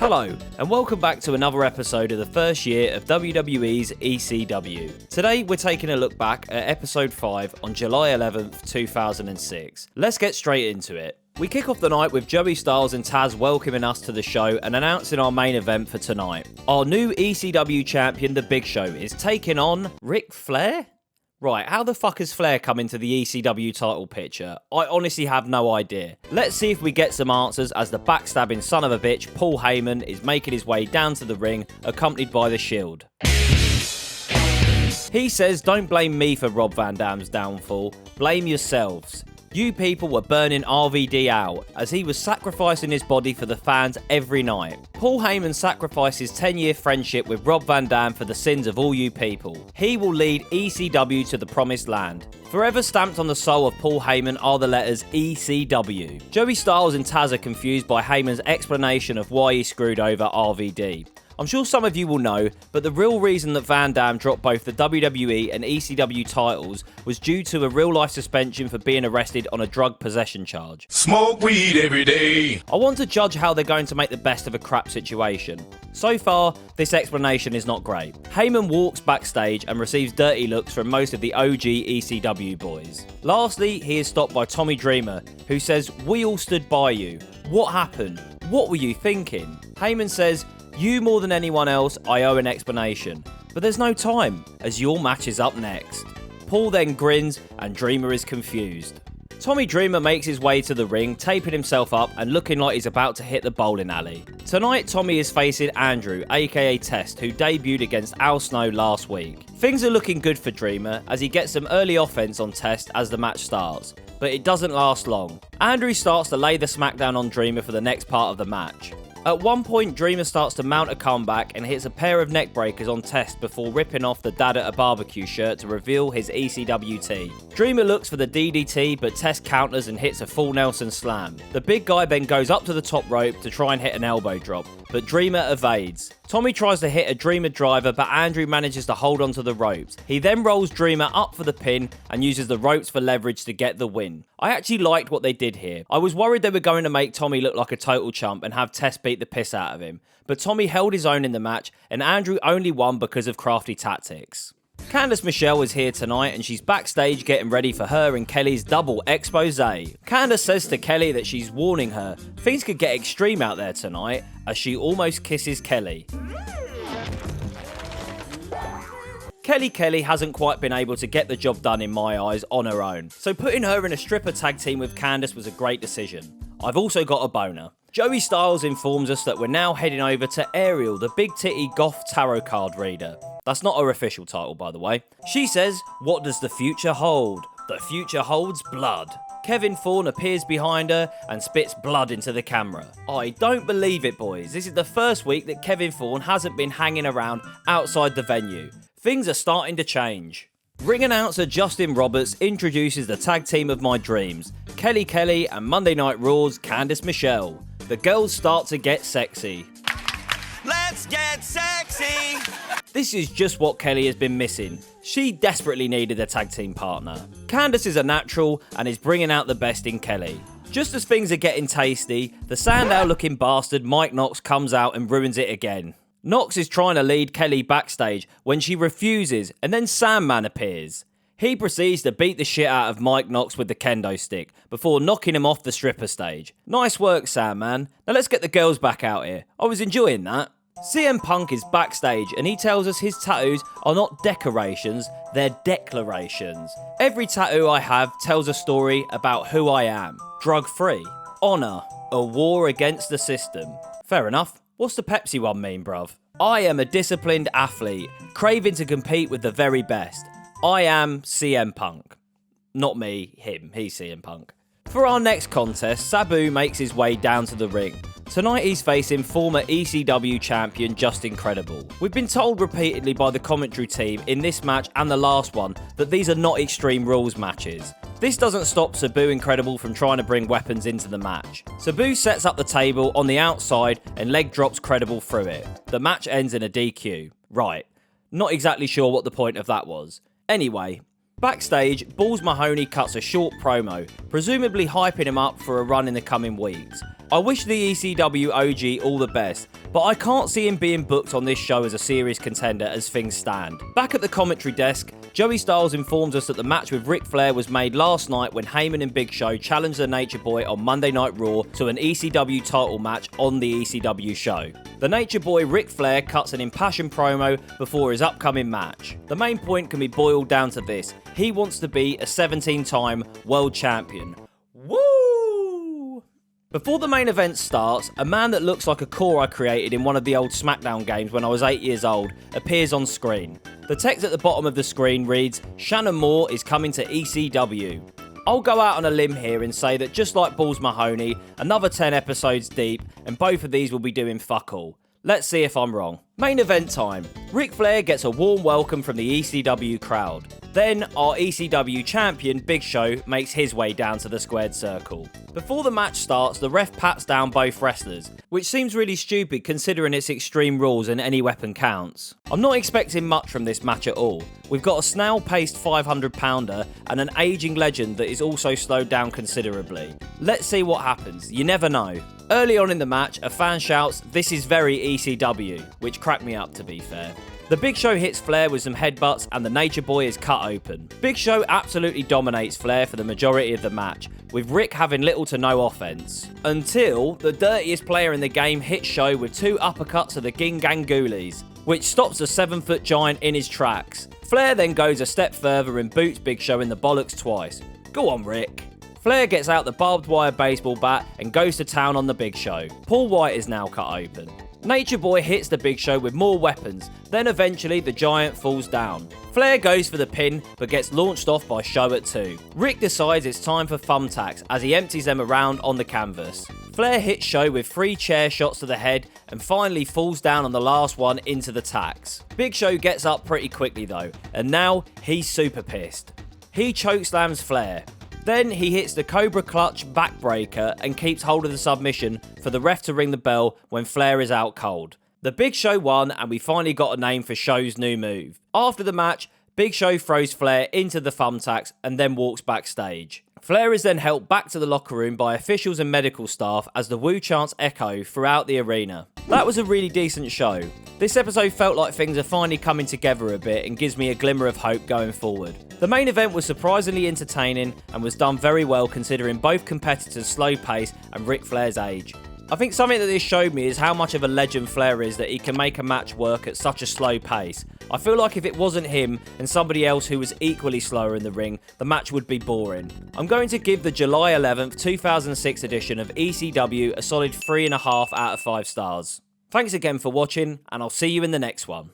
Hello, and welcome back to another episode of the first year of WWE's ECW. Today, we're taking a look back at episode 5 on July 11th, 2006. Let's get straight into it. We kick off the night with Joey Styles and Taz welcoming us to the show and announcing our main event for tonight. Our new ECW champion, The Big Show, is taking on Ric Flair? Right, how the fuck has Flair come into the ECW title picture? I honestly have no idea. Let's see if we get some answers as the backstabbing son of a bitch, Paul Heyman, is making his way down to the ring, accompanied by The Shield. He says, "Don't blame me for Rob Van Dam's downfall, blame yourselves. You people were burning RVD out, as he was sacrificing his body for the fans every night. Paul Heyman sacrificed his 10-year friendship with Rob Van Dam for the sins of all you people. He will lead ECW to the promised land." Forever stamped on the soul of Paul Heyman are the letters ECW. Joey Styles and Taz are confused by Heyman's explanation of why he screwed over RVD. I'm sure some of you will know, but the real reason that Van Dam dropped both the WWE and ECW titles was due to a real-life suspension for being arrested on a drug possession charge. Smoke weed every day. I want to judge how they're going to make the best of a crap situation. So far, this explanation is not great. Heyman walks backstage and receives dirty looks from most of the OG ECW boys. Lastly, he is stopped by Tommy Dreamer, who says, "We all stood by you. What happened? What were you thinking?" Heyman says, "You more than anyone else, I owe an explanation. But there's no time, as your match is up next." Paul then grins and Dreamer is confused. Tommy Dreamer makes his way to the ring, taping himself up and looking like he's about to hit the bowling alley. Tonight, Tommy is facing Andrew, aka Test, who debuted against Al Snow last week. Things are looking good for Dreamer, as he gets some early offense on Test as the match starts, but it doesn't last long. Andrew starts to lay the smackdown on Dreamer for the next part of the match. At one point, Dreamer starts to mount a comeback and hits a pair of neck breakers on Test before ripping off the Dad at a Barbecue shirt to reveal his ECW tee. Dreamer looks for the DDT, but Test counters and hits a full Nelson slam. The big guy then goes up to the top rope to try and hit an elbow drop, but Dreamer evades. Tommy tries to hit a Dreamer driver, but Andrew manages to hold onto the ropes. He then rolls Dreamer up for the pin and uses the ropes for leverage to get the win. I actually liked what they did here. I was worried they were going to make Tommy look like a total chump and have Test beat the piss out of him, but Tommy held his own in the match and Andrew only won because of crafty tactics. Candice Michelle is here tonight and she's backstage getting ready for her and Kelly's double expose. Candice says to Kelly that she's warning her, things could get extreme out there tonight, as she almost kisses Kelly. Kelly hasn't quite been able to get the job done in my eyes on her own, so putting her in a stripper tag team with Candice was a great decision. I've also got a boner. Joey Styles informs us that we're now heading over to Ariel, the big titty goth tarot card reader. That's not her official title, by the way. She says, "What does the future hold? The future holds blood." Kevin Thorn appears behind her and spits blood into the camera. I don't believe it, boys. This is the first week that Kevin Thorn hasn't been hanging around outside the venue. Things are starting to change. Ring announcer Justin Roberts introduces the tag team of my dreams, Kelly and Monday Night Raw's Candice Michelle. The girls start to get sexy. Let's get sexy. This is just what Kelly has been missing. She desperately needed a tag team partner. Candice is a natural and is bringing out the best in Kelly. Just as things are getting tasty, the Sandow-looking bastard Mike Knox comes out and ruins it again. Knox is trying to lead Kelly backstage when she refuses, and then Sandman appears. He proceeds to beat the shit out of Mike Knox with the kendo stick before knocking him off the stripper stage. Nice work, Sandman. Now let's get the girls back out here. I was enjoying that. CM Punk is backstage and he tells us his tattoos are not decorations, they're declarations. Every tattoo I have tells a story about who I am. Drug-free. Honour. A war against the system. Fair enough. What's the Pepsi one mean, bruv? I am a disciplined athlete, craving to compete with the very best. I am CM Punk. Not me, him. He's CM Punk. For our next contest, Sabu makes his way down to the ring. Tonight he's facing former ECW champion Just Incredible. We've been told repeatedly by the commentary team in this match and the last one that these are not Extreme Rules matches. This doesn't stop Sabu Incredible from trying to bring weapons into the match. Sabu sets up the table on the outside and leg drops Credible through it. The match ends in a DQ. Right, not exactly sure what the point of that was. Anyway, backstage, Balls Mahoney cuts a short promo, presumably hyping him up for a run in the coming weeks. I wish the ECW OG all the best, but I can't see him being booked on this show as a serious contender as things stand. Back at the commentary desk, Joey Styles informs us that the match with Ric Flair was made last night when Heyman and Big Show challenged the Nature Boy on Monday Night Raw to an ECW title match on the ECW show. The Nature Boy Ric Flair cuts an impassioned promo before his upcoming match. The main point can be boiled down to this: he wants to be a 17-time world champion. Woo! Before the main event starts, a man that looks like a core I created in one of the old SmackDown games when I was 8 years old appears on screen. The text at the bottom of the screen reads, "Shannon Moore is coming to ECW." I'll go out on a limb here and say that just like Balls Mahoney, another 10 episodes deep, and both of these will be doing fuck all. Let's see if I'm wrong. Main event time. Ric Flair gets a warm welcome from the ECW crowd. Then our ECW champion, Big Show, makes his way down to the squared circle. Before the match starts, the ref pats down both wrestlers, which seems really stupid considering its extreme rules and any weapon counts. I'm not expecting much from this match at all. We've got a snail-paced 500-pounder and an aging legend that is also slowed down considerably. Let's see what happens, you never know. Early on in the match, a fan shouts, "This is very ECW," which cracked me up to be fair. The Big Show hits Flair with some headbutts and the Nature Boy is cut open. Big Show absolutely dominates Flair for the majority of the match, with Rick having little to no offense. Until the dirtiest player in the game hits Show with 2 uppercuts of the Gingangoolies, which stops the 7-foot giant in his tracks. Flair then goes a step further and boots Big Show in the bollocks twice. Go on, Rick. Flair gets out the barbed wire baseball bat and goes to town on the Big Show. Paul White is now cut open. Nature Boy hits the Big Show with more weapons, then eventually the giant falls down. Flair goes for the pin, but gets launched off by Show at 2. Rick decides it's time for thumbtacks as he empties them around on the canvas. Flair hits Show with 3 chair shots to the head and finally falls down on the last one into the tacks. Big Show gets up pretty quickly though, and now he's super pissed. He chokeslams Flair. Then he hits the Cobra Clutch backbreaker and keeps hold of the submission for the ref to ring the bell when Flair is out cold. The Big Show won and we finally got a name for Show's new move. After the match, Big Show throws Flair into the thumbtacks and then walks backstage. Flair is then helped back to the locker room by officials and medical staff as the woo chants echo throughout the arena. That was a really decent show. This episode felt like things are finally coming together a bit and gives me a glimmer of hope going forward. The main event was surprisingly entertaining and was done very well considering both competitors' slow pace and Ric Flair's age. I think something that this showed me is how much of a legend Flair is that he can make a match work at such a slow pace. I feel like if it wasn't him and somebody else who was equally slower in the ring, the match would be boring. I'm going to give the July 11th, 2006 edition of ECW a solid 3.5 out of 5 stars. Thanks again for watching, and I'll see you in the next one.